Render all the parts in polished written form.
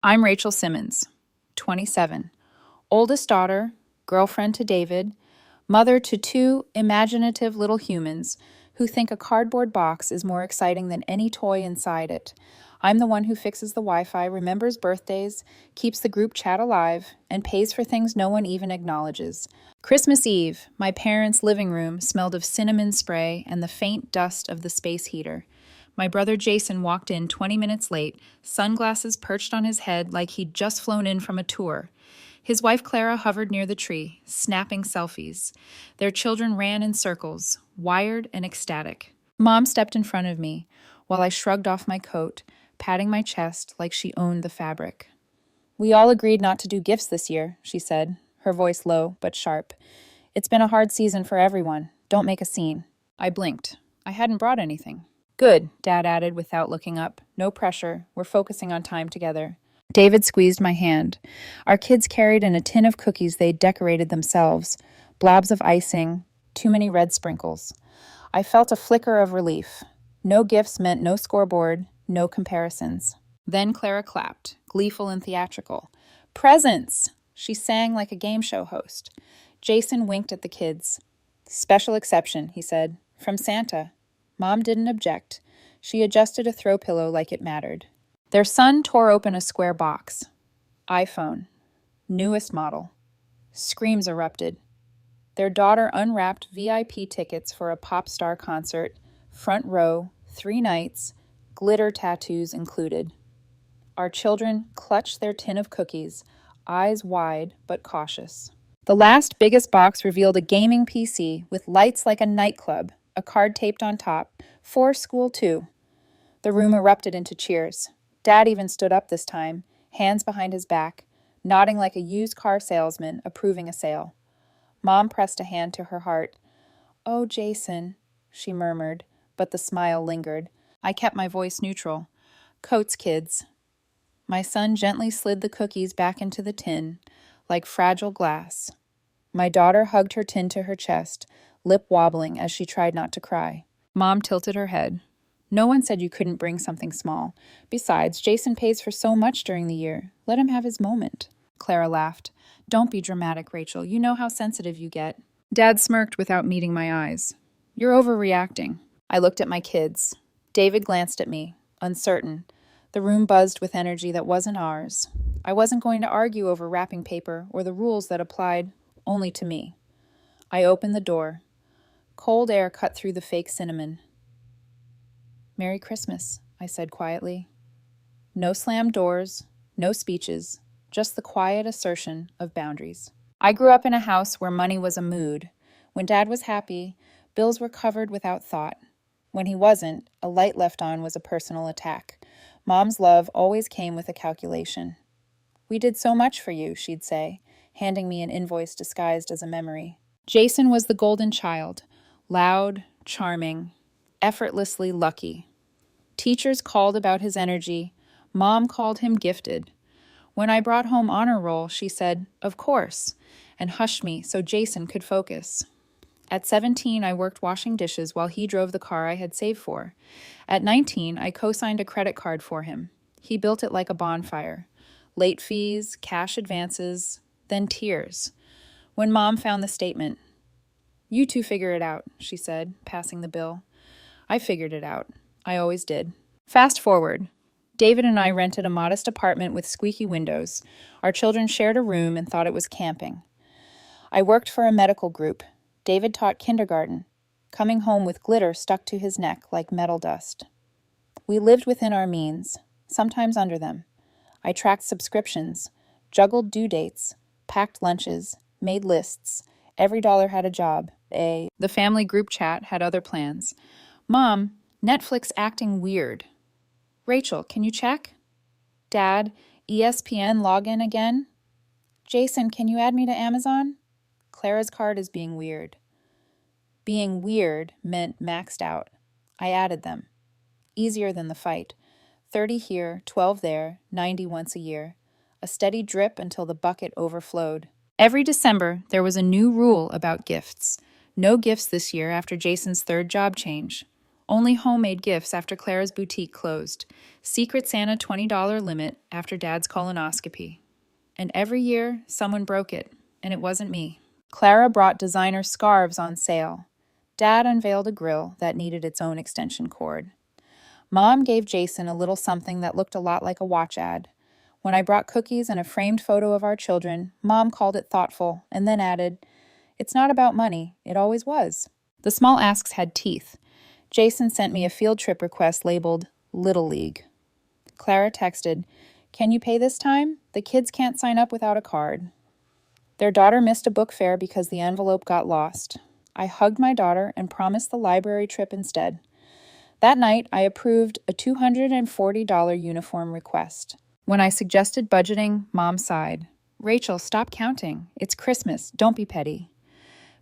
I'm Rachel Simmons, 27, oldest daughter, girlfriend to David, mother to two imaginative little humans who think a cardboard box is more exciting than any toy inside it. I'm the one who fixes the Wi-Fi, remembers birthdays, keeps the group chat alive, and pays for things no one even acknowledges. Christmas Eve, my parents' living room smelled of cinnamon spray and the faint dust of the space heater. My brother Jason walked in 20 minutes late, sunglasses perched on his head like he'd just flown in from a tour. His wife Clara hovered near the tree, snapping selfies. Their children ran in circles, wired and ecstatic. Mom stepped in front of me while I shrugged off my coat, patting my chest like she owned the fabric. "We all agreed not to do gifts this year," she said, her voice low but sharp. "It's been a hard season for everyone. Don't make a scene." I blinked. I hadn't brought anything. "Good," Dad added without looking up. "No pressure. We're focusing on time together." David squeezed my hand. Our kids carried in a tin of cookies they'd decorated themselves, blobs of icing, too many red sprinkles. I felt a flicker of relief. No gifts meant no scoreboard, no comparisons. Then Clara clapped, gleeful and theatrical. "Presents!" She sang like a game show host. Jason winked at the kids. "Special exception," he said. "From Santa." Mom didn't object. She adjusted a throw pillow like it mattered. Their son tore open a square box. iPhone. Newest model. Screams erupted. Their daughter unwrapped VIP tickets for a pop star concert, front row, 3 nights, glitter tattoos included. Our children clutched their tin of cookies, eyes wide but cautious. The last biggest box revealed a gaming PC with lights like a nightclub, a card taped on top, for school too. The room erupted into cheers. Dad even stood up this time, hands behind his back, nodding like a used car salesman approving a sale. Mom pressed a hand to her heart. "Oh, Jason," she murmured, but the smile lingered. I kept my voice neutral. "Coats, kids." My son gently slid the cookies back into the tin, like fragile glass. My daughter hugged her tin to her chest, lip wobbling as she tried not to cry. Mom tilted her head. "No one said you couldn't bring something small. Besides, Jason pays for so much during the year. Let him have his moment." Clara laughed. "Don't be dramatic, Rachel. You know how sensitive you get." Dad smirked without meeting my eyes. "You're overreacting." I looked at my kids. David glanced at me, uncertain. The room buzzed with energy that wasn't ours. I wasn't going to argue over wrapping paper or the rules that applied only to me. I opened the door. Cold air cut through the fake cinnamon. "Merry Christmas," I said quietly. No slammed doors, no speeches, just the quiet assertion of boundaries. I grew up in a house where money was a mood. When Dad was happy, bills were covered without thought. When he wasn't, a light left on was a personal attack. Mom's love always came with a calculation. "We did so much for you," she'd say, handing me an invoice disguised as a memory. Jason was the golden child, loud, charming, effortlessly lucky. Teachers called about his energy. Mom called him gifted. When I brought home honor roll, she said, "Of course," and hushed me so Jason could focus. At 17, I worked washing dishes while he drove the car I had saved for. At 19, I co-signed a credit card for him. He built it like a bonfire. Late fees, cash advances, then tears. When Mom found the statement, "You two figure it out," she said, passing the bill. I figured it out. I always did. Fast forward. David and I rented a modest apartment with squeaky windows. Our children shared a room and thought it was camping. I worked for a medical group. David taught kindergarten, coming home with glitter stuck to his neck like metal dust. We lived within our means, sometimes under them. I tracked subscriptions, juggled due dates, packed lunches, made lists. Every dollar had a job. The family group chat had other plans. "Mom, Netflix acting weird." "Rachel, can you check?" "Dad, ESPN login again?" "Jason, can you add me to Amazon?" Clara's card is being weird. Being weird meant maxed out. I added them. Easier than the fight. 30 here, 12 there, 90 once a year. A steady drip until the bucket overflowed. Every December, there was a new rule about gifts. No gifts this year after Jason's third job change. Only homemade gifts after Clara's boutique closed. Secret Santa $20 limit after Dad's colonoscopy. And every year, someone broke it, and it wasn't me. Clara brought designer scarves on sale. Dad unveiled a grill that needed its own extension cord. Mom gave Jason a little something that looked a lot like a watch ad. When I brought cookies and a framed photo of our children, Mom called it thoughtful and then added, "It's not about money. It always was." The small asks had teeth. Jason sent me a field trip request labeled Little League. Clara texted, "Can you pay this time? The kids can't sign up without a card." Their daughter missed a book fair because the envelope got lost. I hugged my daughter and promised the library trip instead. That night, I approved a $240 uniform request. When I suggested budgeting, Mom sighed. "Rachel, stop counting. It's Christmas. Don't be petty."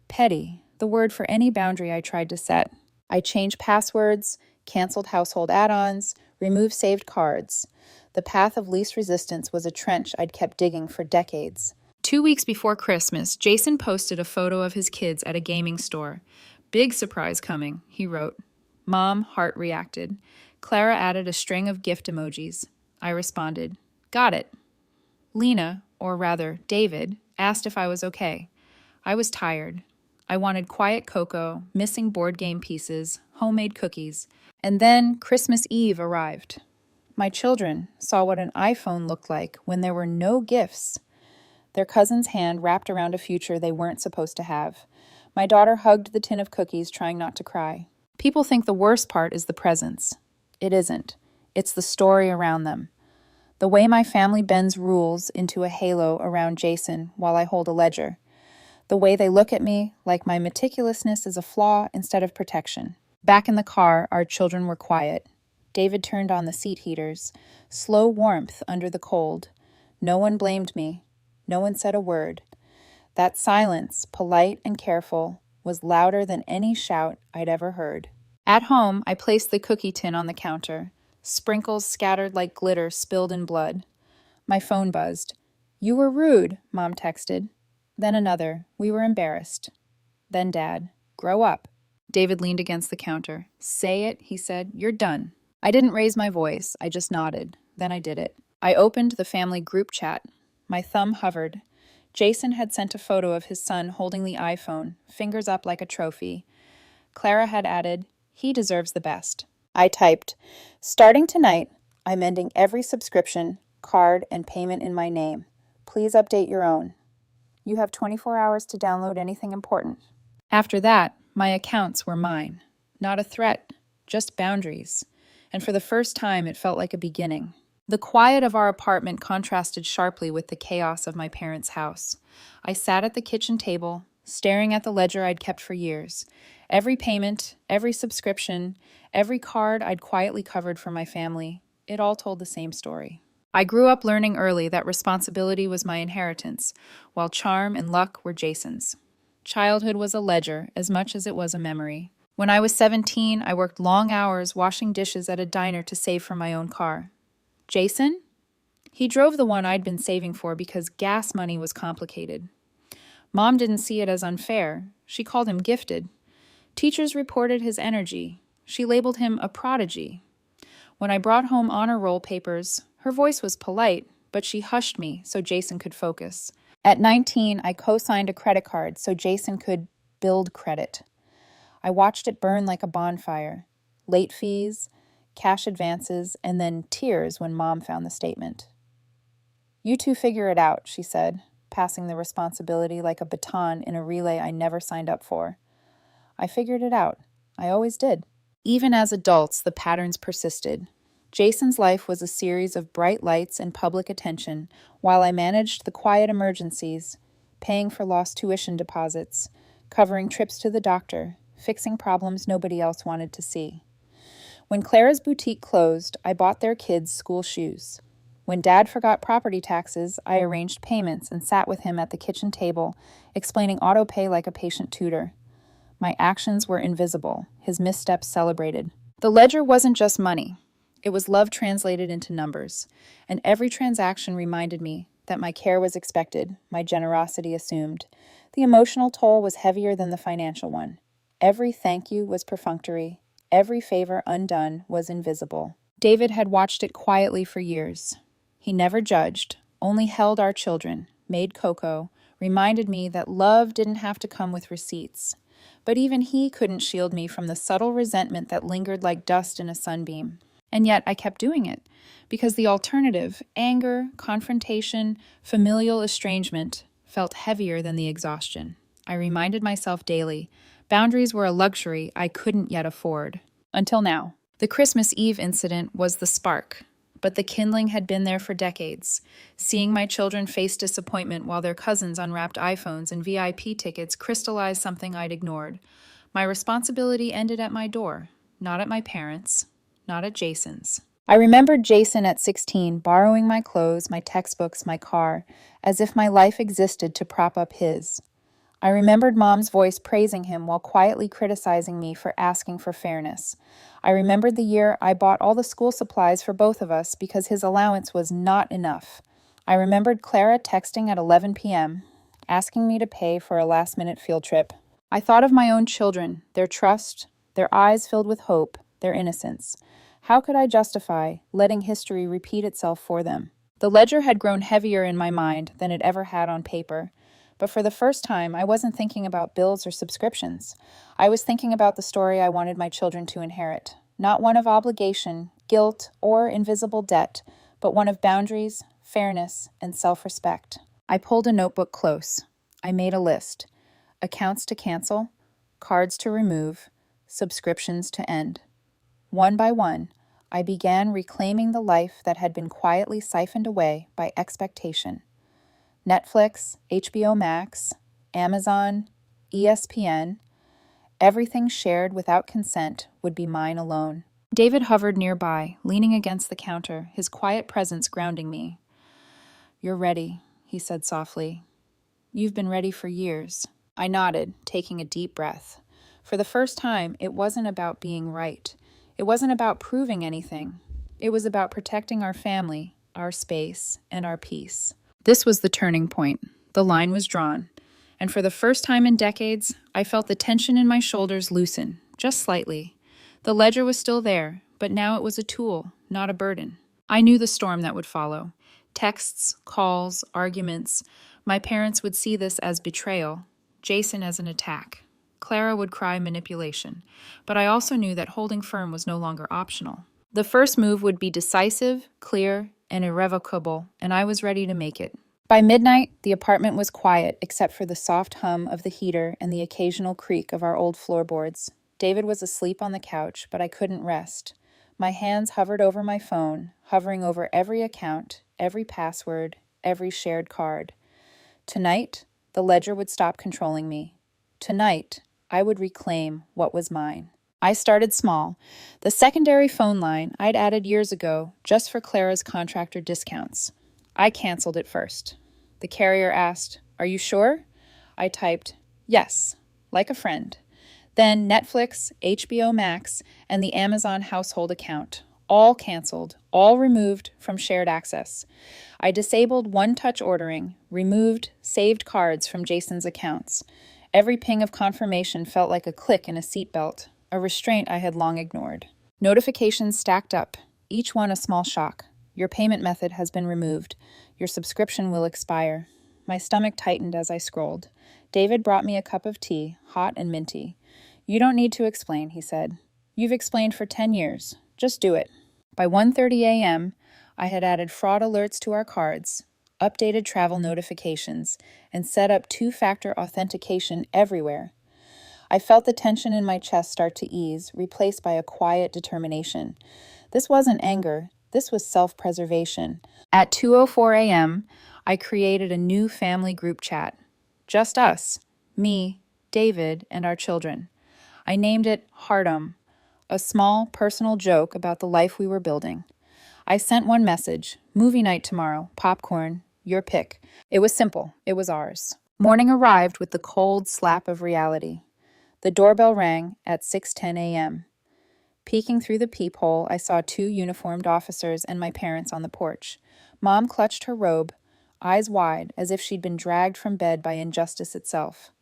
Petty, the word for any boundary I tried to set. I changed passwords, canceled household add-ons, removed saved cards. The path of least resistance was a trench I'd kept digging for decades. 2 weeks before Christmas, Jason posted a photo of his kids at a gaming store. "Big surprise coming," he wrote. Mom heart reacted. Clara added a string of gift emojis. I responded, "Got it." Lena, or rather David, asked if I was okay. I was tired. I wanted quiet cocoa, missing board game pieces, homemade cookies. And then Christmas Eve arrived. My children saw what an iPhone looked like when there were no gifts. Their cousin's hand wrapped around a future they weren't supposed to have. My daughter hugged the tin of cookies, trying not to cry. People think the worst part is the presents. It isn't. It's the story around them. The way my family bends rules into a halo around Jason while I hold a ledger. The way they look at me like my meticulousness is a flaw instead of protection. Back in the car, our children were quiet. David turned on the seat heaters. Slow warmth under the cold. No one blamed me. No one said a word. That silence, polite and careful, was louder than any shout I'd ever heard. At home, I placed the cookie tin on the counter. Sprinkles scattered like glitter spilled in blood. My phone buzzed. "You were rude," Mom texted. Then another. "We were embarrassed." Then Dad. "Grow up." David leaned against the counter. "Say it," he said. "You're done." I didn't raise my voice. I just nodded. Then I did it. I opened the family group chat. My thumb hovered. Jason had sent a photo of his son holding the iPhone, fingers up like a trophy. Clara had added, "He deserves the best." I typed, "Starting tonight, I'm ending every subscription, card, and payment in my name. Please update your own. You have 24 hours to download anything important." After that, my accounts were mine. Not a threat, just boundaries. And for the first time, it felt like a beginning. The quiet of our apartment contrasted sharply with the chaos of my parents' house. I sat at the kitchen table, staring at the ledger I'd kept for years. Every payment, every subscription, every card I'd quietly covered for my family, it all told the same story. I grew up learning early that responsibility was my inheritance, while charm and luck were Jason's. Childhood was a ledger as much as it was a memory. When I was 17, I worked long hours washing dishes at a diner to save for my own car. Jason? He drove the one I'd been saving for because gas money was complicated. Mom didn't see it as unfair. She called him gifted. Teachers reported his energy. She labeled him a prodigy. When I brought home honor roll papers, her voice was polite, but she hushed me so Jason could focus. At 19, I co-signed a credit card so Jason could build credit. I watched it burn like a bonfire. Late fees, cash advances, and then tears when Mom found the statement. "You two figure it out," she said, passing the responsibility like a baton in a relay I never signed up for. I figured it out. I always did. Even as adults, the patterns persisted. Jason's life was a series of bright lights and public attention, while I managed the quiet emergencies, paying for lost tuition deposits, covering trips to the doctor, fixing problems nobody else wanted to see. When Clara's boutique closed, I bought their kids school shoes. When Dad forgot property taxes, I arranged payments and sat with him at the kitchen table, explaining autopay like a patient tutor. My actions were invisible, his missteps celebrated. The ledger wasn't just money. It was love translated into numbers, and every transaction reminded me that my care was expected, my generosity assumed. The emotional toll was heavier than the financial one. Every thank you was perfunctory. Every favor undone was invisible. David had watched it quietly for years. He never judged, only held our children, made cocoa, reminded me that love didn't have to come with receipts. But even he couldn't shield me from the subtle resentment that lingered like dust in a sunbeam. And yet I kept doing it, because the alternative, anger, confrontation, familial estrangement, felt heavier than the exhaustion. I reminded myself daily, boundaries were a luxury I couldn't yet afford. Until now. The Christmas Eve incident was the spark, but the kindling had been there for decades. Seeing my children face disappointment while their cousins unwrapped iPhones and VIP tickets crystallized something I'd ignored. My responsibility ended at my door, not at my parents', not at Jason's. I remembered Jason at 16 borrowing my clothes, my textbooks, my car, as if my life existed to prop up his. I remembered Mom's voice praising him while quietly criticizing me for asking for fairness. I remembered the year I bought all the school supplies for both of us because his allowance was not enough. I remembered Clara texting at 11 p.m., asking me to pay for a last-minute field trip. I thought of my own children, their trust, their eyes filled with hope, their innocence. How could I justify letting history repeat itself for them? The ledger had grown heavier in my mind than it ever had on paper. But for the first time, I wasn't thinking about bills or subscriptions. I was thinking about the story I wanted my children to inherit. Not one of obligation, guilt, or invisible debt, but one of boundaries, fairness, and self-respect. I pulled a notebook close. I made a list. Accounts to cancel, cards to remove, subscriptions to end. One by one, I began reclaiming the life that had been quietly siphoned away by expectation. Netflix, HBO Max, Amazon, ESPN, everything shared without consent would be mine alone. David hovered nearby, leaning against the counter, his quiet presence grounding me. "You're ready," he said softly. "You've been ready for years." I nodded, taking a deep breath. For the first time, it wasn't about being right. It wasn't about proving anything. It was about protecting our family, our space, and our peace. This was the turning point. The line was drawn. And for the first time in decades, I felt the tension in my shoulders loosen, just slightly. The ledger was still there, but now it was a tool, not a burden. I knew the storm that would follow. Texts, calls, arguments. My parents would see this as betrayal, Jason as an attack. Clara would cry manipulation. But I also knew that holding firm was no longer optional. The first move would be decisive, clear, and irrevocable, and I was ready to make it. By midnight, the apartment was quiet except for the soft hum of the heater and the occasional creak of our old floorboards. David was asleep on the couch, but I couldn't rest. My hands hovered over my phone, hovering over every account, every password, every shared card. Tonight, the ledger would stop controlling me. Tonight, I would reclaim what was mine. I started small. The secondary phone line I'd added years ago just for Clara's contractor discounts. I canceled it first. The carrier asked, "Are you sure?" I typed, "Yes," like a friend. Then Netflix, HBO Max, and the Amazon household account. All canceled, all removed from shared access. I disabled one-touch ordering, removed saved cards from Jason's accounts. Every ping of confirmation felt like a click in a seatbelt, a restraint I had long ignored. Notifications stacked up, each one a small shock. Your payment method has been removed. Your subscription will expire. My stomach tightened as I scrolled. David brought me a cup of tea, hot and minty. "You don't need to explain," he said. "You've explained for 10 years. Just do it." By 1:30 a.m., I had added fraud alerts to our cards, updated travel notifications, and set up two-factor authentication everywhere. I felt the tension in my chest start to ease, replaced by a quiet determination. This wasn't anger. This was self-preservation. At 2:04 a.m., I created a new family group chat. Just us, me, David, and our children. I named it Heartum, a small, personal joke about the life we were building. I sent one message, "Movie night tomorrow, popcorn, your pick." It was simple. It was ours. Morning arrived with the cold slap of reality. The doorbell rang at 6:10 a.m. Peeking through the peephole, I saw 2 uniformed officers and my parents on the porch. Mom clutched her robe, eyes wide, as if she'd been dragged from bed by injustice itself.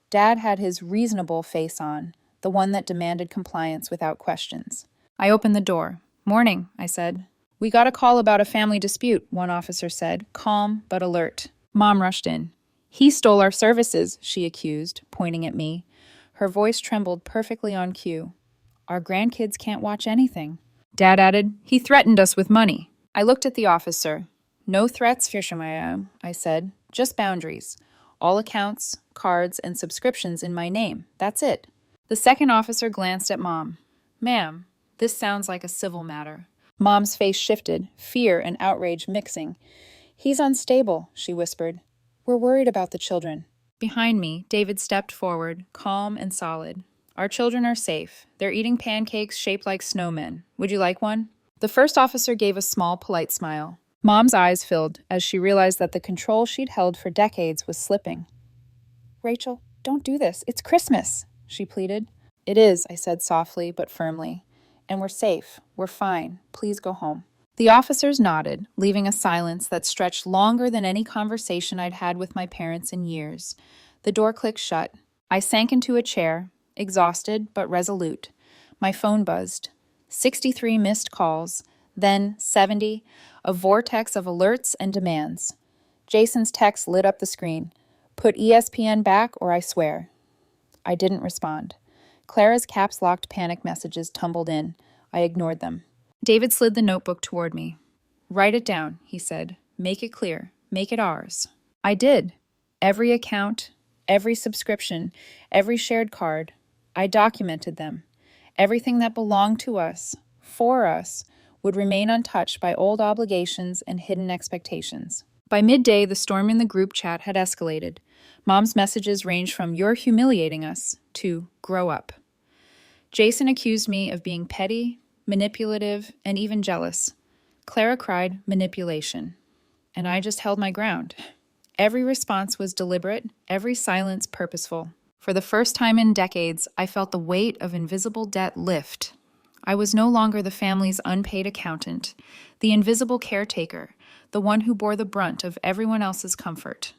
Dad had his reasonable face on, the one that demanded compliance without questions. I opened the door. "Morning," I said. "We got a call about a family dispute," one officer said, calm but alert. Mom rushed in. "He stole our services," she accused, pointing at me. Her voice trembled perfectly on cue. "Our grandkids can't watch anything." Dad added, "He threatened us with money." I looked at the officer. "No threats, Fisherman," I said. "Just boundaries. All accounts, cards, and subscriptions in my name. That's it." The second officer glanced at Mom. "Ma'am, this sounds like a civil matter." Mom's face shifted, fear and outrage mixing. "He's unstable," she whispered. "We're worried about the children." Behind me, David stepped forward, calm and solid. "Our children are safe. They're eating pancakes shaped like snowmen. Would you like one?" The first officer gave a small, polite smile. Mom's eyes filled as she realized that the control she'd held for decades was slipping. "Rachel, don't do this. It's Christmas," she pleaded. "It is," I said softly but firmly. "And we're safe. We're fine. Please go home." The officers nodded, leaving a silence that stretched longer than any conversation I'd had with my parents in years. The door clicked shut. I sank into a chair, exhausted but resolute. My phone buzzed. 63 missed calls, then 70, a vortex of alerts and demands. Jason's text lit up the screen. "Put ESPN back or I swear." I didn't respond. Clara's caps-locked panic messages tumbled in. I ignored them. David slid the notebook toward me. "Write it down," he said. "Make it clear. Make it ours." I did. Every account, every subscription, every shared card. I documented them. Everything that belonged to us, for us, would remain untouched by old obligations and hidden expectations. By midday, the storm in the group chat had escalated. Mom's messages ranged from "you're humiliating us" to "grow up." Jason accused me of being petty, manipulative, and even jealous. Clara cried manipulation. And I just held my ground. Every response was deliberate, every silence purposeful. For the first time in decades, I felt the weight of invisible debt lift. I was no longer the family's unpaid accountant, the invisible caretaker, the one who bore the brunt of everyone else's comfort.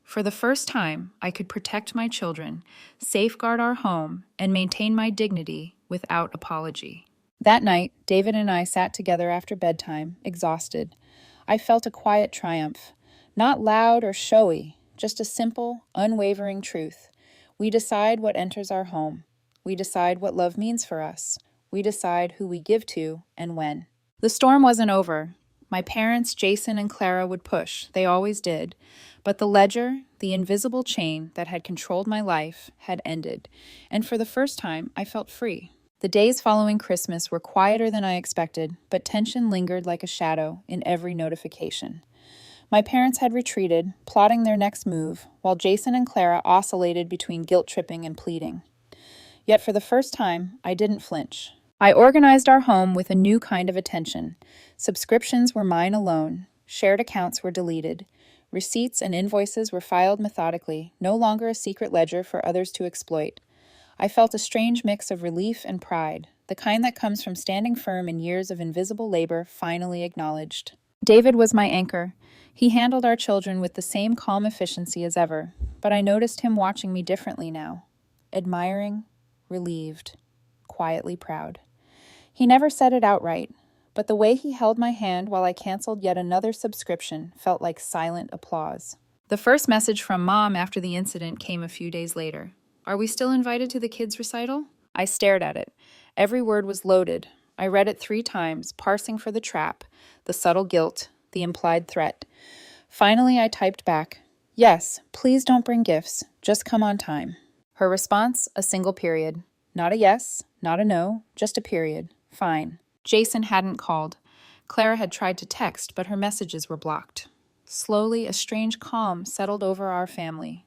For the first time, I could protect my children, safeguard our home, and maintain my dignity without apology. That night, David and I sat together after bedtime, exhausted. I felt a quiet triumph. Not loud or showy, just a simple, unwavering truth. We decide what enters our home. We decide what love means for us. We decide who we give to and when. The storm wasn't over. My parents, Jason and Clara, would push. They always did. But the ledger, the invisible chain that had controlled my life, had ended. And for the first time, I felt free. The days following Christmas were quieter than I expected, but tension lingered like a shadow in every notification. My parents had retreated, plotting their next move, while Jason and Clara oscillated between guilt-tripping and pleading. Yet for the first time, I didn't flinch. I organized our home with a new kind of attention. Subscriptions were mine alone. Shared accounts were deleted. Receipts and invoices were filed methodically, no longer a secret ledger for others to exploit. I felt a strange mix of relief and pride, the kind that comes from standing firm in years of invisible labor finally acknowledged. David was my anchor. He handled our children with the same calm efficiency as ever, but I noticed him watching me differently now. Admiring, relieved, quietly proud. He never said it outright, but the way he held my hand while I canceled yet another subscription felt like silent applause. The first message from Mom after the incident came a few days later. "Are we still invited to the kids' recital?" I stared at it. Every word was loaded. I read it 3 times, parsing for the trap, the subtle guilt, the implied threat. Finally, I typed back, "Yes, please don't bring gifts. Just come on time." Her response, a single period. Not a yes, not a no, just a period. Fine. Jason hadn't called. Clara had tried to text, but her messages were blocked. Slowly, a strange calm settled over our family.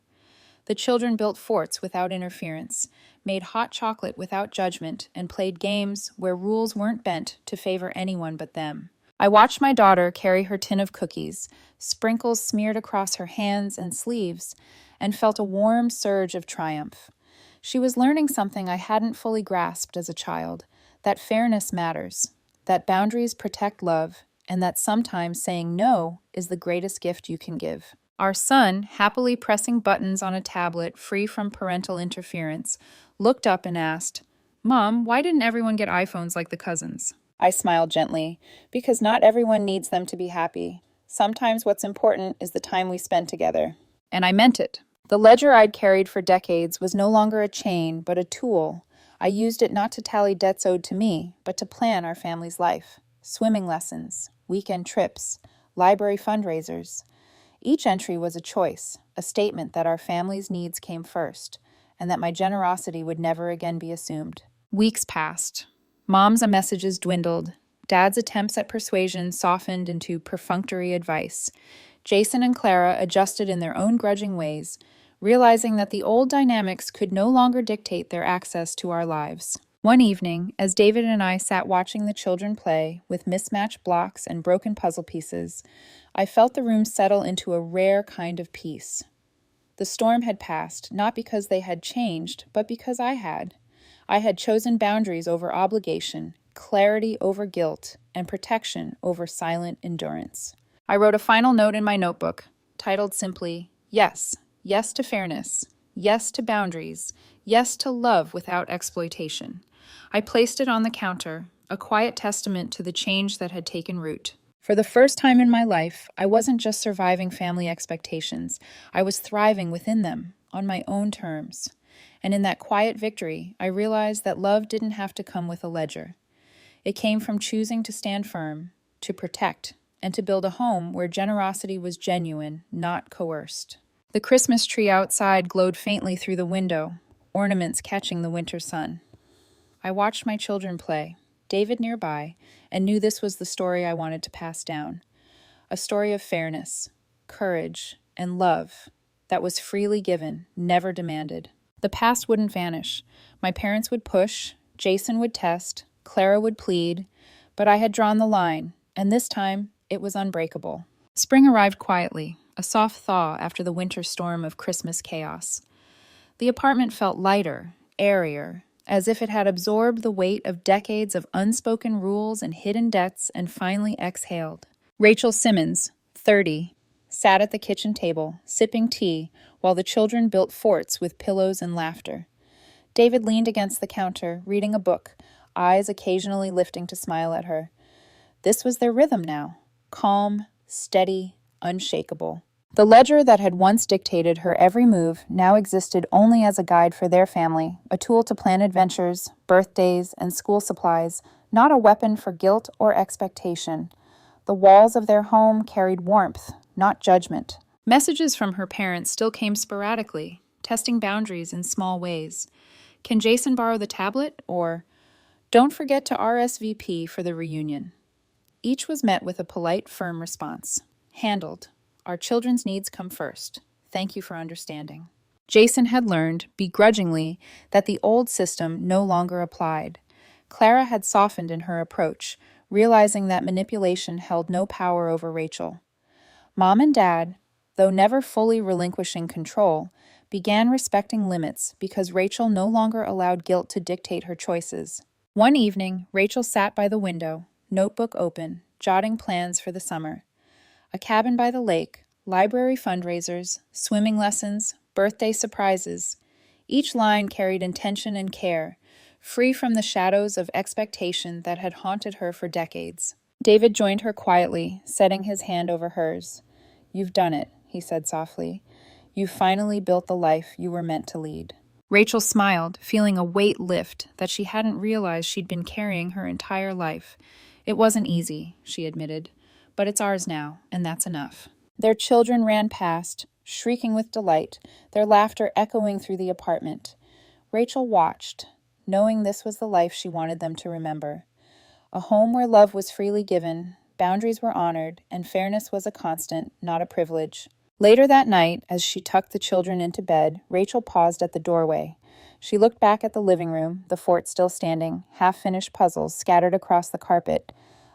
The children built forts without interference, made hot chocolate without judgment, and played games where rules weren't bent to favor anyone but them. I watched my daughter carry her tin of cookies, sprinkles smeared across her hands and sleeves, and felt a warm surge of triumph. She was learning something I hadn't fully grasped as a child, that fairness matters, that boundaries protect love, and that sometimes saying no is the greatest gift you can give. Our son, happily pressing buttons on a tablet free from parental interference, looked up and asked, "Mom, why didn't everyone get iPhones like the cousins?" I smiled gently, because not everyone needs them to be happy. Sometimes what's important is the time we spend together. And I meant it. The ledger I'd carried for decades was no longer a chain, but a tool. I used it not to tally debts owed to me, but to plan our family's life. Swimming lessons, weekend trips, library fundraisers. Each entry was a choice, a statement that our family's needs came first, and that my generosity would never again be assumed. Weeks passed. Mom's messages dwindled. Dad's attempts at persuasion softened into perfunctory advice. Jason and Clara adjusted in their own grudging ways, realizing that the old dynamics could no longer dictate their access to our lives. One evening, as David and I sat watching the children play with mismatched blocks and broken puzzle pieces, I felt the room settle into a rare kind of peace. The storm had passed, not because they had changed, but because I had. I had chosen boundaries over obligation, clarity over guilt, and protection over silent endurance. I wrote a final note in my notebook, titled simply, "Yes, yes to fairness, yes to boundaries, yes to love without exploitation." I placed it on the counter, a quiet testament to the change that had taken root. For the first time in my life, I wasn't just surviving family expectations. I was thriving within them, on my own terms. And in that quiet victory, I realized that love didn't have to come with a ledger. It came from choosing to stand firm, to protect, and to build a home where generosity was genuine, not coerced. The Christmas tree outside glowed faintly through the window, ornaments catching the winter sun. I watched my children play, David nearby, and knew this was the story I wanted to pass down. A story of fairness, courage, and love that was freely given, never demanded. The past wouldn't vanish. My parents would push, Jason would test, Clara would plead, but I had drawn the line, and this time it was unbreakable. Spring arrived quietly, a soft thaw after the winter storm of Christmas chaos. The apartment felt lighter, airier, as if it had absorbed the weight of decades of unspoken rules and hidden debts and finally exhaled. Rachel Simmons, 30, sat at the kitchen table, sipping tea, while the children built forts with pillows and laughter. David leaned against the counter, reading a book, eyes occasionally lifting to smile at her. This was their rhythm now, calm, steady, unshakable. The ledger that had once dictated her every move now existed only as a guide for their family, a tool to plan adventures, birthdays, and school supplies, not a weapon for guilt or expectation. The walls of their home carried warmth, not judgment. Messages from her parents still came sporadically, testing boundaries in small ways. "Can Jason borrow the tablet?" Or, "Don't forget to RSVP for the reunion." Each was met with a polite, firm response. Handled. Our children's needs come first. Thank you for understanding. Jason had learned, begrudgingly, that the old system no longer applied. Clara had softened in her approach, realizing that manipulation held no power over Rachel. Mom and Dad, though never fully relinquishing control, began respecting limits because Rachel no longer allowed guilt to dictate her choices. One evening, Rachel sat by the window, notebook open, jotting plans for the summer. A cabin by the lake, library fundraisers, swimming lessons, birthday surprises. Each line carried intention and care, free from the shadows of expectation that had haunted her for decades. David joined her quietly, setting his hand over hers. "You've done it," he said softly. "You've finally built the life you were meant to lead." Rachel smiled, feeling a weight lift that she hadn't realized she'd been carrying her entire life. "It wasn't easy," she admitted, "but it's ours now, and that's enough." Their children ran past, shrieking with delight, their laughter echoing through the apartment. Rachel watched, knowing this was the life she wanted them to remember. A home where love was freely given, boundaries were honored, and fairness was a constant, not a privilege. Later that night, as she tucked the children into bed, Rachel paused at the doorway. She looked back at the living room, the fort still standing, half-finished puzzles scattered across the carpet.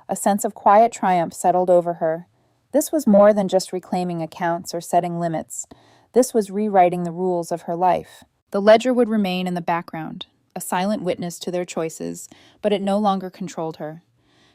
A sense of quiet triumph settled over her. This was more than just reclaiming accounts or setting limits. This was rewriting the rules of her life. The ledger would remain in the background, a silent witness to their choices, but it no longer controlled her.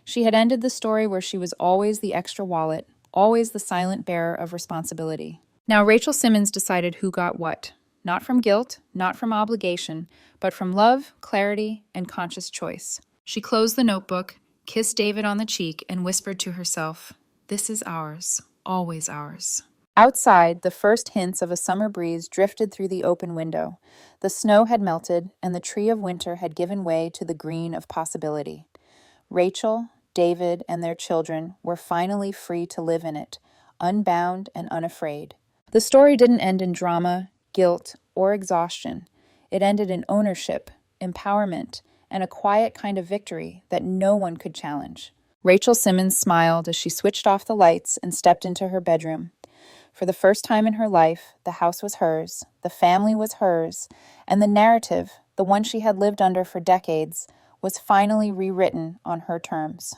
She had ended the story where she was always the extra wallet, always the silent bearer of responsibility. Now, Rachel Simmons decided who got what. Not from guilt, not from obligation, but from love, clarity, and conscious choice. She closed the notebook, kissed David on the cheek, and whispered to herself, "This is ours, always ours." Outside, the first hints of a summer breeze drifted through the open window. The snow had melted, and the tree of winter had given way to the green of possibility. Rachel, David, and their children were finally free to live in it, unbound and unafraid. The story didn't end in drama, guilt, or exhaustion. It ended in ownership, empowerment, and a quiet kind of victory that no one could challenge. Rachel Simmons smiled as she switched off the lights and stepped into her bedroom. For the first time in her life, the house was hers, the family was hers, and the narrative, the one she had lived under for decades, was finally rewritten on her terms.